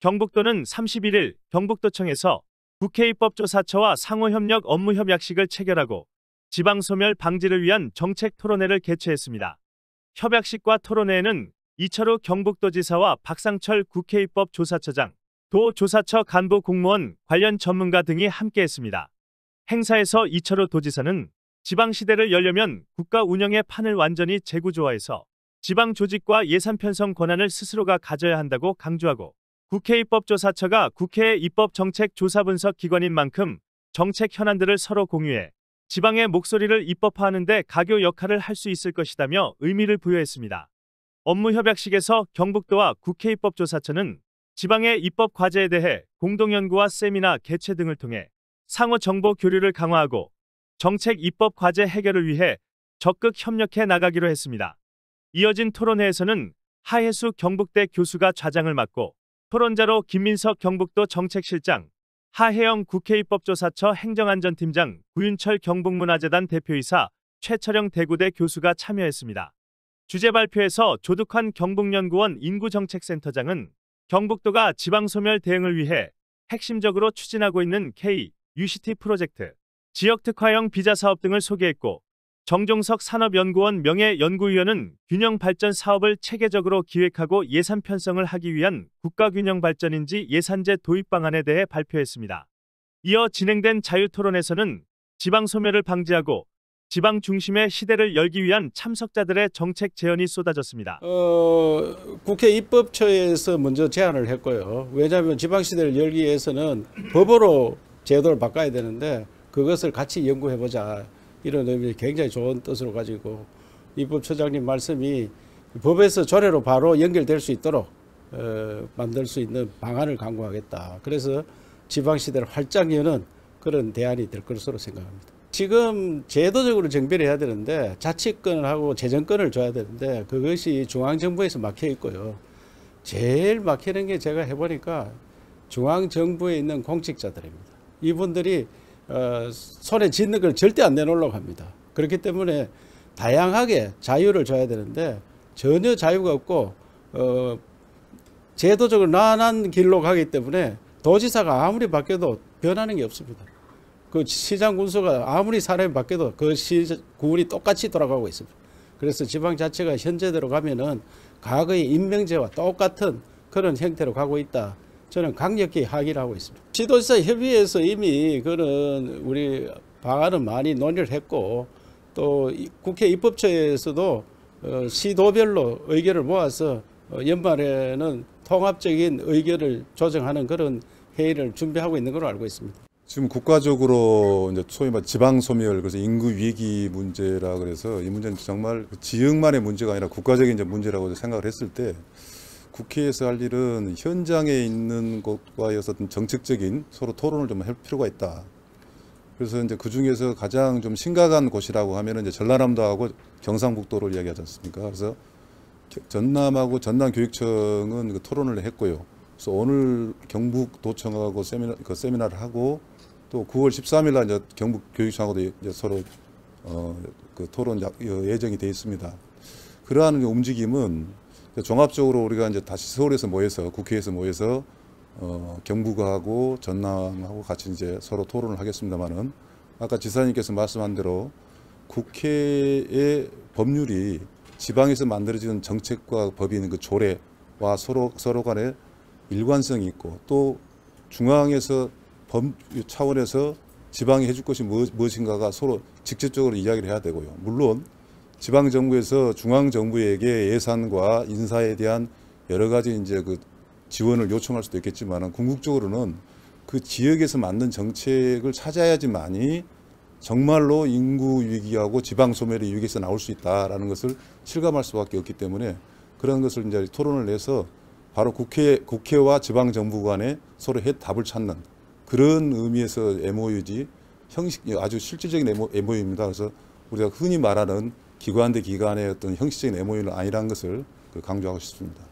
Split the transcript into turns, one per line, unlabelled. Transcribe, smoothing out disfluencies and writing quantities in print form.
경북도는 31일 경북도청에서 국회 입법조사처와 상호협력 업무협약식을 체결하고 지방소멸 방지를 위한 정책 토론회를 개최했습니다. 협약식과 토론회에는 이철우 경북도지사와 박상철 국회 입법조사처장, 도조사처 간부 공무원, 관련 전문가 등이 함께했습니다. 행사에서 이철우 도지사는 지방시대를 열려면 국가 운영의 판을 완전히 재구조화해서 지방 조직과 예산 편성 권한을 스스로가 가져야 한다고 강조하고, 국회 입법조사처가 국회의 입법정책 조사 분석 기관인 만큼 정책 현안들을 서로 공유해 지방의 목소리를 입법화하는 데 가교 역할을 할 수 있을 것이다며 의미를 부여했습니다. 업무협약식에서 경북도와 국회 입법조사처는 지방의 입법 과제에 대해 공동연구와 세미나 개최 등을 통해 상호 정보 교류를 강화하고 정책 입법 과제 해결을 위해 적극 협력해 나가기로 했습니다. 이어진 토론회에서는 하혜수 경북대 교수가 좌장을 맡고 토론자로 김민석 경북도 정책실장, 하혜영 국회 입법조사처 행정안전팀장, 구윤철 경북문화재단 대표이사, 최철영 대구대 교수가 참여했습니다. 주제 발표에서 조득환 경북연구원 인구정책센터장은 경북도가 지방소멸 대응을 위해 핵심적으로 추진하고 있는 K-UCT 프로젝트, 지역특화형 비자사업 등을 소개했고, 정종석 산업연구원 명예연구위원은 균형발전 사업을 체계적으로 기획하고 예산 편성을 하기 위한 국가균형발전인지 예산제 도입 방안에 대해 발표했습니다. 이어 진행된 자유토론에서는 지방소멸을 방지하고 지방 중심의 시대를 열기 위한 참석자들의 정책 제언이 쏟아졌습니다.
국회 입법처에서 먼저 제안을 했고요. 왜냐하면 지방시대를 열기 위해서는 법으로 제도를 바꿔야 되는데 그것을 같이 연구해보자. 이런 의미 굉장히 좋은 뜻으로 가지고 입법처장님 말씀이 법에서 조례로 바로 연결될 수 있도록 만들 수 있는 방안을 강구하겠다. 그래서 지방시대를 활짝 여는 그런 대안이 될 것으로 생각합니다. 지금 제도적으로 정비를 해야 되는데 자치권을 하고 재정권을 줘야 되는데 그것이 중앙정부에서 막혀 있고요. 제일 막히는 게 제가 해보니까 중앙정부에 있는 공직자들입니다. 이분들이 손에 쥐는 걸 절대 안 내놓으려고 합니다. 그렇기 때문에 다양하게 자유를 줘야 되는데 전혀 자유가 없고 제도적으로 나난 길로 가기 때문에 도지사가 아무리 바뀌어도 변하는 게 없습니다. 그 시장 군수가 아무리 사람이 바뀌어도 그 구분이 똑같이 돌아가고 있습니다. 그래서 지방자치가 현재대로 가면은 과거의 임명제와 똑같은 그런 형태로 가고 있다. 저는 강력히 항의를 하고 있습니다. 지도자 협의회에서 이미 그런 우리 방안은 많이 논의를 했고 또 국회 입법처에서도 시도별로 의견을 모아서 연말에는 통합적인 의견을 조정하는 그런 회의를 준비하고 있는 걸로 알고 있습니다.
지금 국가적으로 이제 소위 말 지방 소멸, 그래서 인구 위기 문제라 그래서 이 문제는 정말 지역만의 문제가 아니라 국가적인 이제 문제라고 생각을 했을 때 국회에서 할 일은 현장에 있는 것과의 어떤 정책적인 서로 토론을 좀 할 필요가 있다. 그래서 이제 그 중에서 가장 좀 심각한 곳이라고 하면은 이제 전라남도하고 경상북도를 이야기하지 않습니까? 그래서 전남하고 전남교육청은 그 토론을 했고요. 그래서 오늘 경북도청하고 세미나를 하고 또 9월 13일 날 이제 경북교육청하고도 이제 서로 그 토론 예정이 돼 있습니다. 그러한 움직임은 종합적으로 우리가 이제 다시 서울에서 모여서 국회에서 모여서 경북하고 전남하고 같이 이제 서로 토론을 하겠습니다만은 아까 지사님께서 말씀한 대로 국회의 법률이 지방에서 만들어지는 정책과 법이 있는 그 조례와 서로 간에 일관성이 있고 또 중앙에서 법 차원에서 지방이 해줄 것이 무엇인가가 서로 직접적으로 이야기를 해야 되고요. 물론 지방정부에서 중앙정부에게 예산과 인사에 대한 여러 가지 이제 그 지원을 요청할 수도 있겠지만 궁극적으로는 그 지역에서 만든 정책을 찾아야지만이 정말로 인구 위기하고 지방 소멸의 위기에서 나올 수 있다라는 것을 실감할 수밖에 없기 때문에 그런 것을 이제 토론을 내서 바로 국회와 지방정부 간에 서로 답을 찾는 그런 의미에서 MOU지 아주 실질적인 MOU입니다. 그래서 우리가 흔히 말하는 기관 대 기관의 어떤 형식적인 MOU는 아니라는 것을 강조하고 싶습니다.